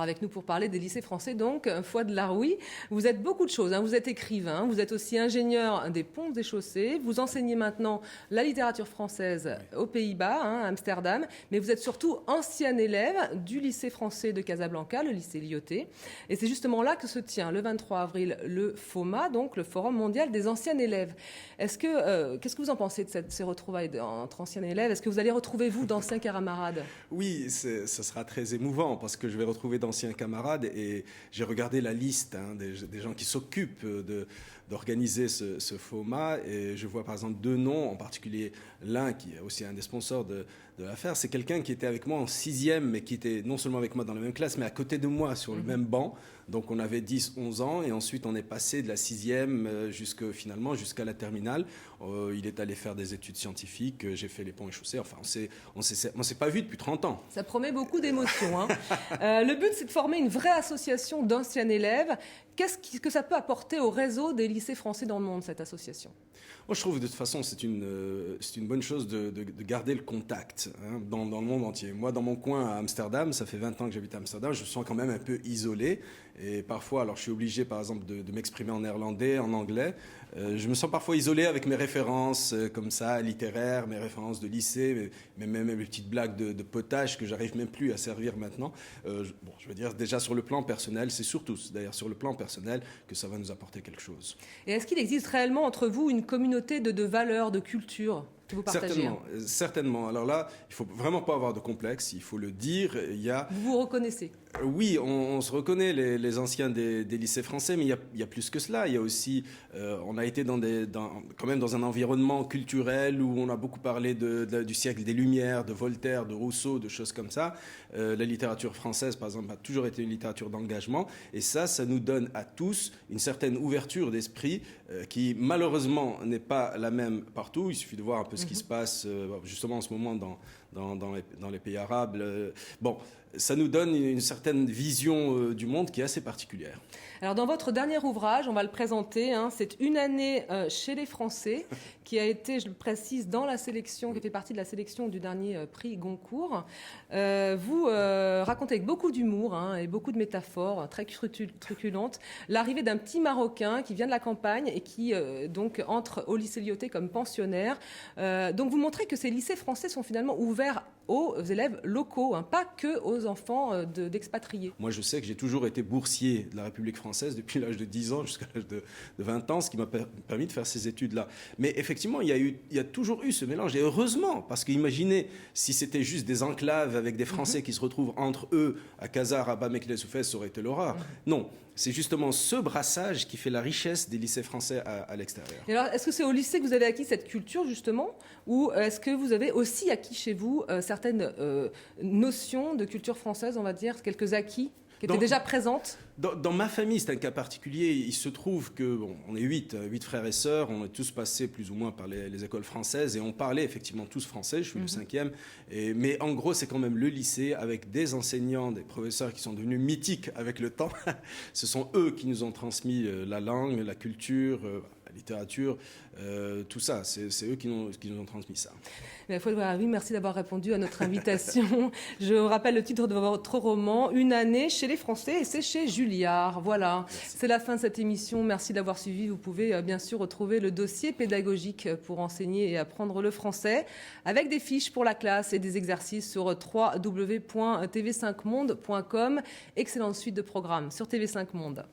avec nous pour parler des lycées français, donc, Fouad Laroui. Vous êtes beaucoup de choses, hein. Vous êtes écrivain, vous êtes aussi ingénieur des ponts et chaussées, vous enseignez maintenant la littérature française aux Pays-Bas, hein, à Amsterdam, mais vous êtes surtout ancien élève du lycée français de Casablanca, le lycée Lyautey. Et c'est justement là que se tient, le 23 avril, le FOMA, donc le Forum mondial des anciens élèves. Qu'est-ce que vous en pensez de ces retrouvailles entre anciens élèves? Est-ce que vous allez retrouver, vous, d'anciens camarades? Oui, ce sera très émouvant parce que je vais retrouver d'anciens camarades et j'ai regardé la liste des gens qui s'occupent d'organiser ce FOMA et je vois par exemple deux noms, en particulier l'un qui est aussi un des sponsors de l'affaire. C'est quelqu'un qui était avec moi en 6e, mais qui était non seulement avec moi dans la même classe, mais à côté de moi sur le même banc. Donc on avait 10-11 ans et ensuite on est passé de la 6e jusqu'à la terminale. Il est allé faire des études scientifiques, j'ai fait les ponts et chaussées. Enfin, on s'est pas vu depuis 30 ans. Ça promet beaucoup d'émotions, hein. Le but, c'est de former une vraie association d'anciens élèves. Qu'est-ce que ça peut apporter au réseau des lycées français dans le monde, cette association? Moi, je trouve de toute façon, c'est une bonne chose de garder le contact dans le monde entier. Moi, dans mon coin à Amsterdam, ça fait 20 ans que j'habite à Amsterdam, je me sens quand même un peu isolé. Et parfois, alors je suis obligé, par exemple, de m'exprimer en néerlandais, en anglais. Je me sens parfois isolé avec mes références comme ça, littéraires, mes références de lycée, mais même mes petites blagues de potage que j'arrive même plus à servir maintenant. Je veux dire, déjà sur le plan personnel, c'est surtout d'ailleurs sur le plan personnel que ça va nous apporter quelque chose. Et est-ce qu'il existe réellement entre vous une communauté de valeurs, de culture que vous partagez? Certainement. Alors là, il faut vraiment pas avoir de complexe, il faut le dire. Vous vous reconnaissez? Oui, on se reconnaît, les anciens des lycées français, mais il y a plus que cela. Il y a aussi, on a été quand même dans un environnement culturel où on a beaucoup parlé du siècle des Lumières, de Voltaire, de Rousseau, de choses comme ça. La littérature française, par exemple, a toujours été une littérature d'engagement. Et ça nous donne à tous une certaine ouverture d'esprit qui, malheureusement, n'est pas la même partout. Il suffit de voir un peu ce qui se passe, justement, en ce moment dans les pays arabes. Ça nous donne une certaine vision du monde qui est assez particulière. Alors dans votre dernier ouvrage, on va le présenter, hein, c'est Une année chez les Français, qui a été, je le précise, dans la sélection, qui fait partie de la sélection du dernier prix Goncourt. Vous racontez avec beaucoup d'humour et beaucoup de métaphores très truculentes l'arrivée d'un petit Marocain qui vient de la campagne et qui donc entre au lycée Lyautey comme pensionnaire. Donc vous montrez que ces lycées français sont finalement ouverts aux élèves locaux, pas que aux enfants d'expatriés. Moi, je sais que j'ai toujours été boursier de la République française depuis l'âge de 10 ans jusqu'à l'âge de 20 ans, ce qui m'a permis de faire ces études-là. Mais effectivement, il y a toujours eu ce mélange, et heureusement, parce qu'imaginez si c'était juste des enclaves avec des Français qui se retrouvent entre eux à Casa, Rabat, Meknès ou Fès, ça aurait été l'horreur. Non, c'est justement ce brassage qui fait la richesse des lycées français à l'extérieur. Et alors, est-ce que c'est au lycée que vous avez acquis cette culture, justement, ou est-ce que vous avez aussi acquis chez vous certaines notions de culture française, on va dire, quelques acquis qui étaient déjà présentes? Dans ma famille, c'est un cas particulier. Il se trouve que on est 8 frères et sœurs, on est tous passés plus ou moins par les écoles françaises et on parlait effectivement tous français. Je suis le 5e, mais en gros, c'est quand même le lycée avec des enseignants, des professeurs qui sont devenus mythiques avec le temps. Ce sont eux qui nous ont transmis la langue, la culture, la littérature, tout ça. C'est eux qui nous ont transmis ça. Oui, merci d'avoir répondu à notre invitation. Je rappelle le titre de votre roman, Une année chez les Français, et c'est chez Julliard. Voilà, c'est la fin de cette émission. Merci d'avoir suivi. Vous pouvez bien sûr retrouver le dossier pédagogique pour enseigner et apprendre le français avec des fiches pour la classe et des exercices sur www.tv5monde.com. Excellente suite de programmes sur TV5 Monde.